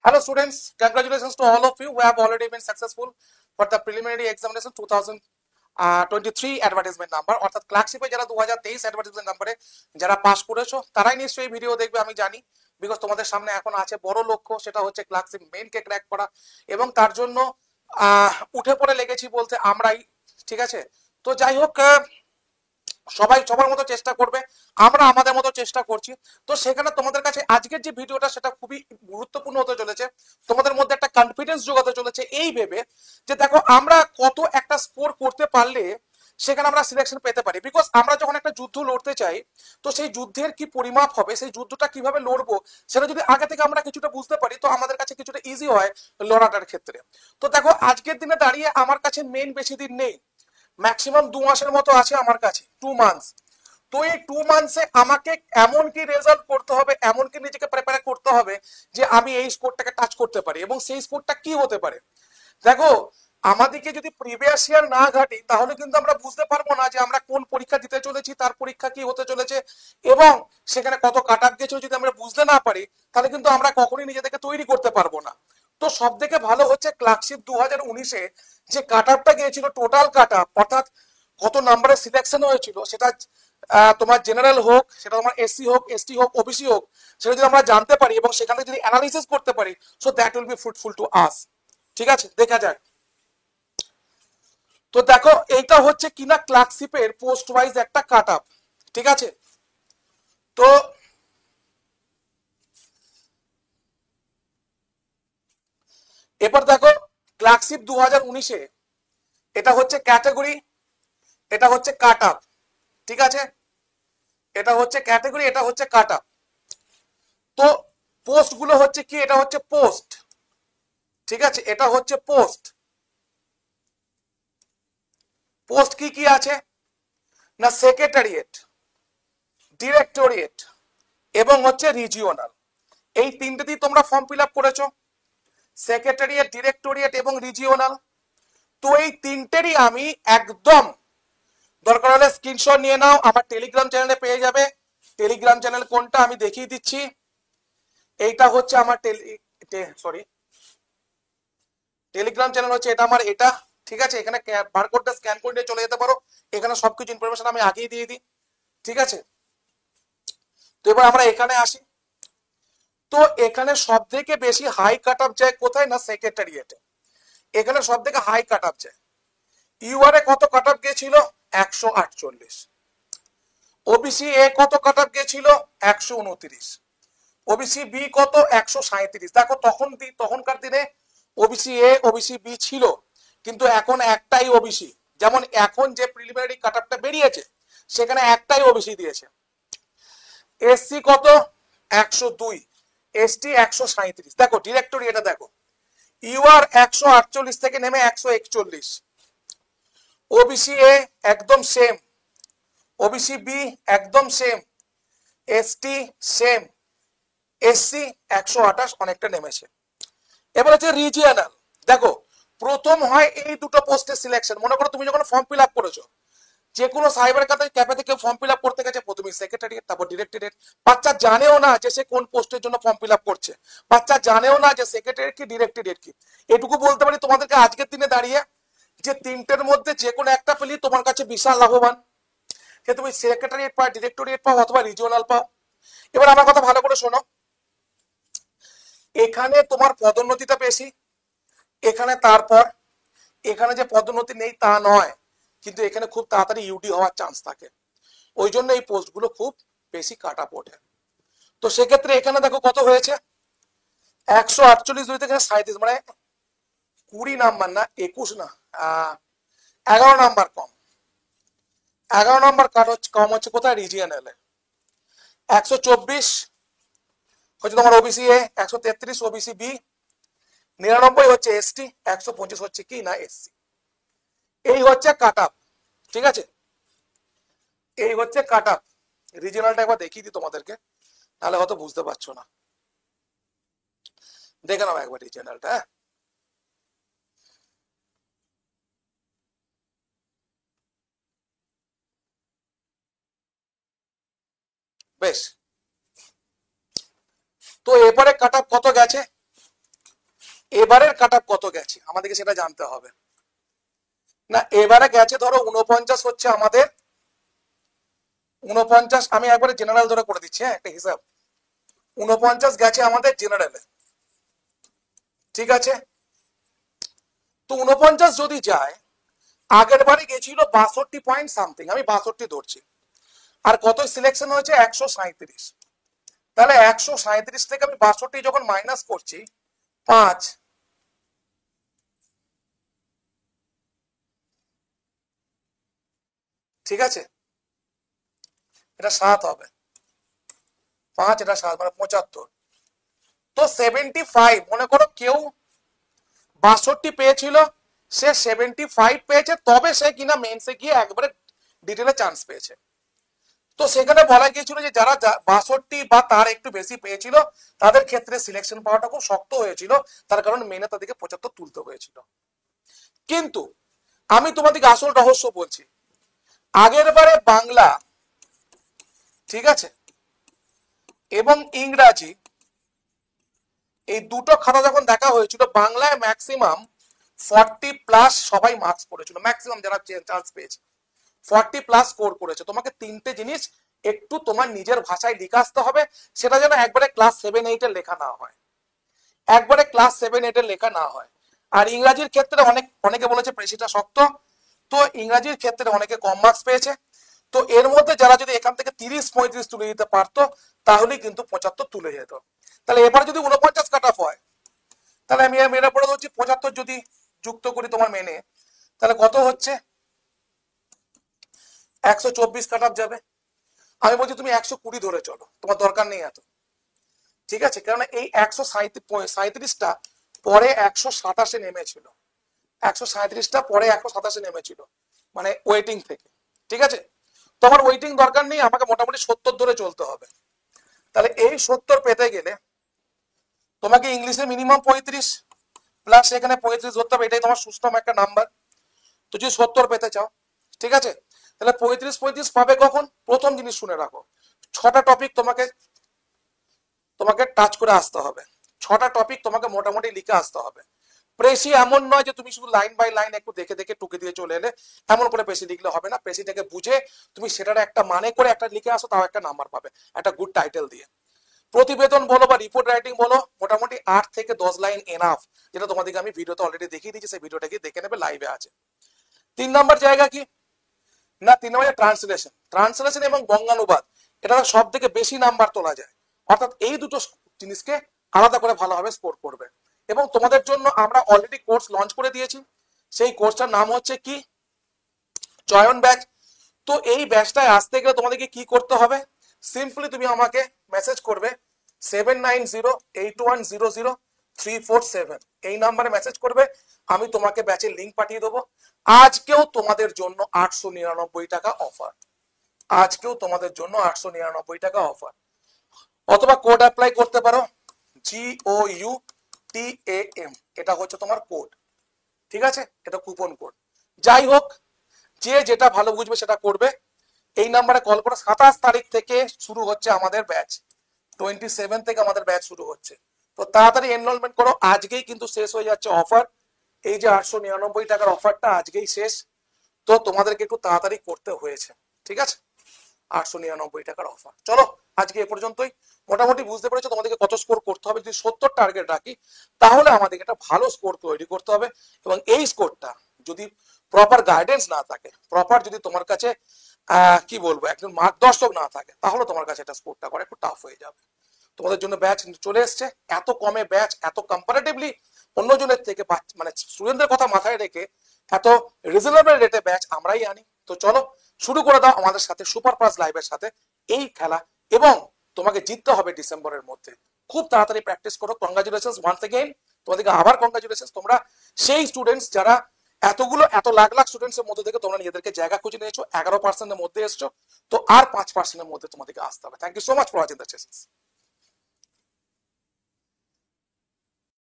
Hello students, congratulations to all of you who have already been successful for the preliminary examination 2023 advertisement number অর্থাৎ ক্লার্কশিপে যারা 2023 advertisement নাম্বারে যারা pass করেছো তারাই নিশ্চয়ই ভিডিও দেখবে আমি জানি, বিকজ তোমাদের সামনে এখন আছে বড় লক্ষ্য, সেটা হচ্ছে ক্লার্কশিপ মেইনকে ক্র্যাক করা এবং তার জন্য উঠে পড়ে লেগেছি বলতে আমরাই। ঠিক আছে, তো যাই হোক, সবাই সবার মতো চেষ্টা করবে, আমরা আমাদের মতো চেষ্টা করছি। তো সেখানে তোমাদের কাছে আজকের যে ভিডিওটা সেটা খুবই গুরুত্বপূর্ণ হতে চলেছে, তোমাদের মধ্যে একটা কনফিডেন্স যোগাতে চলেছে এই ভেবে যে দেখো আমরা কত একটা স্কোর করতে পারলে সেখানে আমরা সিলেকশন পেতে পারি। বিকজ আমরা যখন একটা যুদ্ধ লড়তে চাই, তো সেই যুদ্ধের কি পরিমাপ হবে, সেই যুদ্ধটা কিভাবে লড়বো, সেটা যদি আগে থেকে আমরা কিছুটা বুঝতে পারি তো আমাদের কাছে কিছুটা ইজি হয় লড়াটার ক্ষেত্রে। তো দেখো আজকের দিনে দাঁড়িয়ে আমার কাছে মেইন বেশি দিন নেই, ম্যাক্সিমাম 2 মাসের মতো আছে আমার কাছে, 2 মান্থস। তো এই 2 মান্থসে আমাকে এমন কি রেজাল্ট করতে হবে, এমন কি নিজেকে প্রিপেয়ার করতে হবে যে আমি এই স্কোরটাকে টাচ করতে পারি, এবং সেই স্কোরটা কি হতে পারে। দেখো আমাদেরকে যদি প্রিভিয়াস ইয়ার না ঘাটি তাহলে কিন্তু আমরা বুঝতে পারবো না যে আমরা কোন পরীক্ষা দিতে চলেছি, তার পরীক্ষা কি হতে চলেছে এবং সেখানে কত কাট অফ গেছে যদি আমরা বুঝতে না পারি তাহলে কিন্তু আমরা কখনোই নিজেদেরকে তৈরি করতে পারবো না। তো সব থেকে ভালো হচ্ছে ক্লার্কশিপ 2019-এ যে কাট অফটা গিয়েছিল, টোটাল কাট অফ অর্থাৎ কত নাম্বারে সিলেকশন হয়েছিল, সেটা তোমার জেনারেল হোক, সেটা তোমার এসসি হোক, এসটি হোক, ওবিসি হোক, সেটা যদি আমরা জানতে পারি এবং সেখানে যদি অ্যানালিসিস করতে পারি, so that will be fruitful to us. ঠিক আছে, দেখা যাক। তো দেখো এইটা হচ্ছে কিনা ক্লার্কশিপের পোস্ট ওয়াইজ একটা কাট আপ। ঠিক আছে, তো এবার দেখো ক্লার্কশিপ 2019-এ এটা হচ্ছে ক্যাটাগরি, এটা হচ্ছে কাট আপ। ঠিক আছে, এটা হচ্ছে ক্যাটাগরি, এটা হচ্ছে কাট আপ। তো পোস্ট গুলো হচ্ছে কি, এটা হচ্ছে পোস্ট। ঠিক আছে, এটা হচ্ছে পোস্ট। পোস্ট কি কি আছে না, সেক্রেটারিয়েট, ডিরেক্টরিয়েট এবং হচ্ছে রিজিওনাল। এই তিনটেতেই তোমরা ফর্ম ফিল আপ করেছো, সেক্রেটারিয়েট, ডিরেক্টরিয়েট এবং রিজিওনাল। তো এই তিনটেরই আমি একদম, দরকার হলে স্ক্রিনশট নিয়ে নাও, আমার টেলিগ্রাম চ্যানেলে পেয়ে যাবে। টেলিগ্রাম চ্যানেল কোনটা আমি দেখিয়ে দিচ্ছি, এইটা হচ্ছে আমার টেলিগ্রাম চ্যানেল হচ্ছে এটা আমার, এটা। ঠিক আছে, এখানে বারকোডটা স্ক্যান করে নিয়ে চলে যেতে পারো, এখানে সবকিছু ইনফরমেশন আমি আগেই দিয়ে দিই। ঠিক আছে, তো এবার আমরা এখানে আসি। তো এখানে সব থেকে বেশি হাই কাট অফ যায় কোথায় না, সেক্রেটারিয়েটে। এখানে সব থেকে হাই কাট অফ যায়। ইউআর এ কত কাট অফ গিয়েছিল, 148। ওবিসি এ কত কাট অফ গিয়েছিল, 129। ওবিসি বি কত, 137। দেখো তখনকার দিনে ওবিসি এ ওবিসি বি ছিল, কিন্তু এখন একটাই ওবিসি। যেমন এখন যে প্রিলিমিনারি কাট অফটা বেরিয়েছে সেখানে একটাই ওবিসি দিয়েছে। এসসি কত, 102। এসটি 137। দেখো ডিরেক্টরি এটা দেখো, ইউআর 148 থেকে নেমে 141। ওবিসি এ একদম সেম, ওবিসি বি একদম সেম, এসটি সেম, এসসি 128 অনেকটা নেমেছে। এবার হচ্ছে রিজিয়নাল। দেখো প্রথম হয় এই দুটো পোস্টের সিলেকশন। মনে করো তুমি যখন ফর্ম ফিল আপ করেছো, যে কোনো সাইবার ক্যাফে থেকে ফর্ম ফিল আপ করতে গেছে, প্রথমে সেক্রেটারিয়েট, তারপর ডিরেক্টরেট। বাচ্চা জানেও না যে সে কোন পোস্টের জন্য ফর্ম ফিল আপ করছে, বাচ্চা জানেও না যে সেক্রেটারিয়েট কি ডিরেক্টরেট কি। এটুকু বলতে পারি তোমাদেরকে আজকের দিনে দাঁড়িয়ে যে তিনটের মধ্যে যে কোনো একটা পেলেই তোমার কাছে বিশাল লাভবান, যে তুমি সেক্রেটারিয়েট পাও, ডিরেক্টরিয়েট পাও অথবা রিজিওনাল পাও। এবার আমার কথা ভালো করে শোনো, এখানে তোমার পদোন্নতিটা বেশি, এখানে তারপর এখানে যে পদোন্নতি নেই তা নয়, কিন্তু এখানে খুব তাড়াতাড়ি ইউডি হওয়ার চান্স থাকে, ওই জন্য এই পোস্টগুলো খুব বেশি কাট আপ ওঠে। তো সেক্ষেত্রে এখানে দেখো কত হয়েছে, 148 দুই থেকে 37, মানে 20 নাম্বার না, 21 না, 11 নাম্বার কম। 11 নাম্বার কম হচ্ছে কোথায়, রিজিয়নালে। 124 হচ্ছে তোমার ওবিসি এ, 133 ওবিসি বি, 99 হচ্ছে এসটি, 125 হচ্ছে কি না এসসি। এই হচ্ছে কাট আপ। ঠিক আছে, এই হচ্ছে কাট আপ। রিজিয়নালটা একবার দেখিয়ে দিই তোমাদেরকে, তাহলে হয়তো বুঝতে পারছো না। দেখে নাও একবার রিজিয়নালটা। হ্যাঁ, বেশ। তো এবারে কাট আপ কত গেছে, এবারের কাট অফ কত গেছে আমাদেরকে সেটা জানতে হবে। না এবারে গেছে ধরো 49 হচ্ছে আমাদের 49, আমি একবারে জেনারেল ধরে করে দিচ্ছি, হ্যাঁ একটা হিসাব। 49 গেছে আমাদের জেনারেলে, ঠিক আছে। তো 49 যদি যায়, আগের বারে গেছিল 62 পয়েন্ট সামথিং, আমি 62 ধরছি, আর কত সিলেকশন হয়েছে 137। তাহলে 137 থেকে আমি 62 যখন মাইনাস করছি 5, ঠিক আছে, এটা 7 হবে, 5 এটা 7 মানে 75। তো 75, মনে করো কেউ 62 পেয়েছিল, সে 75 পেয়েছে, তবে সে কিনা মেন্সে গিয়ে একবারে ডিটেলে চান্স পেয়েছে। তো সেখানে বলা গিয়েছিল যে যারা 62 বা তার একটু বেশি পেয়েছিল তাদের ক্ষেত্রে সিলেকশন পাওয়াটা খুব শক্ত হয়েছিল, তার কারণ মেনে তাদেরকে 75 তুলতে হয়েছিল। কিন্তু আমি তোমাদেরকে আসল রহস্য বলছি, আগের বারে বাংলা, ঠিক আছে, এবং ইংরাজি এই দুটো খাতা যখন দেখা হয়েছিল, বাংলায় ম্যাক্সিমাম 40+ সবাই মার্কস করেছিল, ম্যাক্সিমাম যারা চান্স পেয়েছে 40+ স্কোর করেছে। তোমাকে তিনটে জিনিস একটু তোমার নিজের ভাষায় লিখে আসতে হবে, সেটা যেন একবারে ক্লাস 7-8 এর লেখা না হয়, একবারে ক্লাস 7-8 এর লেখা না হয়। আর ইংরাজির ক্ষেত্রে অনেকে বলেছে পেশিটা শক্ত, তো ইংরাজির ক্ষেত্রে অনেকে কম মার্কস পেয়েছে। তো এর মধ্যে যারা যদি এখান থেকে 30-35 তুলে দিতে পারতো, তাহলেই কিন্তু 75 তুলে যেত। তাহলে এবার যদি 49 কাট অফ হয়, তাহলে আমি মেনে পড়ে ধরছি 75 যদি যুক্ত করি তোমার মেনে, তাহলে কত হচ্ছে 124 কাট অফ যাবে। আমি বলছি তুমি 120 ধরে চলো, তোমার দরকার নেই এত, ঠিক আছে, কারণ এই 137টা পরে 127 নেমেছিল, 137টা পরে 127 নেমেছিল, মানে ওয়েটিং থেকে, ঠিক আছে। তোমার ওয়েটিং দরকার নেই, আমাকে মোটামুটি 70 ধরে চলতে হবে। তাহলে এই 70 পেতে গেলে তোমাকে ইংলিশে মিনিমাম 35 প্লাস এখানে 35 ধরতে হবে, এটাই তোমার সুস্থ একটা নাম্বার। তো যদি 70 পেতে চাও, ঠিক আছে, তাহলে 35 পাবে কখন? প্রথম জিনিস শুনে রাখো, 6টা টপিক তোমাকে তোমাকে টাচ করে আসতে হবে, 6টা টপিক তোমাকে মোটামুটি লিখে আসতে হবে। প্রেসি এমন নয় যে তুমি শুধু লাইন বাই লাইন একটু দেখে দেখে টুকে দিয়ে চলে এলে, এমন করে প্রেসি লিখলে হবে না। প্রেসিটাকে বুঝে তুমি সেটার একটা মানে করে একটা লিখে আসো, তাও একটা নাম্বার পাবে, একটা গুড টাইটেল দিয়ে। প্রতিবেদন বলো বা রিপোর্ট রাইটিং বলো, মোটামুটি 8 থেকে 10 লাইন এনাফ, যেটা তোমাদেরকে আমি ভিডিওতে অলরেডি দেখিয়ে দিয়েছি, সেই ভিডিওটা কি দেখে নেবে, লাইভে আছে। 3 নম্বর জায়গা কি না, 3 নম্বরে ট্রান্সলেশন, ট্রান্সলেশন এবং বঙ্গানুবাদ, এটা সব থেকে বেশি নাম্বার তোলা যায়। অর্থাৎ এই দুটো জিনিসকে আলাদা করে ভালোভাবে স্কোর করবে। এবং তোমাদের জন্য আমরা অলরেডি কোর্স লঞ্চ করে দিয়েছি, সেই কোর্সটার নাম হচ্ছে কি, চয়ন ব্যাচ। তো এই ব্যাচটায় আসতে গেলে তোমাদেরকে কি করতে হবে, সিম্পলি তুমি আমাকে মেসেজ করবে 7908100347, এই নাম্বারে মেসেজ করবে, আমি তোমাকে ব্যাচের লিঙ্ক পাঠিয়ে দেবো। আজকেও তোমাদের জন্য 899 টাকা অফার, আজকেও তোমাদের জন্য 899 টাকা অফার। অথবা কোড অ্যাপ্লাই করতে পারো, GOUTAM, এটা হচ্ছে তোমার কোড, ঠিক আছে, এটা কুপন কোড। যাই হোক, যে যেটা ভালো বুঝবে সেটা করবে। এই নাম্বারে কল করে 27 তারিখ থেকে শুরু হচ্ছে আমাদের ব্যাচ, 27 থেকে আমাদের ব্যাচ শুরু হচ্ছে। তো তাড়াতাড়ি এনরোলমেন্ট করো, আজকেই কিন্তু শেষ হয়ে যাচ্ছে অফার, এই যে 899 টাকার অফারটা আজকেই শেষ। তো তোমাদেরকে একটু তাড়াতাড়ি করতে হয়েছে, ঠিক আছে, 899 টাকার অফার। চলো আজকে এ পর্যন্তই, মোটামুটি বুঝতে পেরেছো তোমাদেরকে কত স্কোর করতে হবে। যদি 70 টার্গেট রাখি, তাহলে আমাদেরকে একটা ভালো স্কোর তৈরি করতে হবে। এবং এই স্কোরটা যদি প্রপার গাইডেন্স না থাকে, প্রপার যদি তোমার কাছে কি বলবো একজন মার্গদর্শক না থাকে, তাহলে তোমার কাছে এটা স্কোরটা করা একটু টাফ হয়ে যাবে। তোমাদের জন্য ব্যাচ চলে এসছে, এত কমে ব্যাচ, এত কম্পারেটিভলি অন্যজনের থেকে, মানে স্টুডেন্টদের কথা মাথায় রেখে এত রিজনেবল রেটে ব্যাচ আমরাই আনি। তো চলো শুরু করে দাও আমাদের সাথে, সুপার পাস লাইভের সাথে এই খেলা। এবং তোমাকে জিততে হবে ডিসেম্বরের মধ্যে, খুব তাড়াতাড়ি প্র্যাকটিস করো। কংগ্রাচুলেশন ওয়ান্স এগেইন, তোমাদেরকে আবার কংগ্রাচুলেশন। তোমরা সেই স্টুডেন্টস যারা এত লাখ লাখ স্টুডেন্টস এর মধ্যে থেকে তোমরা নিজেদেরকে জায়গা খুঁজে নিয়েছো, 11% এর মধ্যে এসছো। তো আর 5% এর মধ্যে তোমাদেরকে আসতে হবে। Thank you so much for watching the sessions.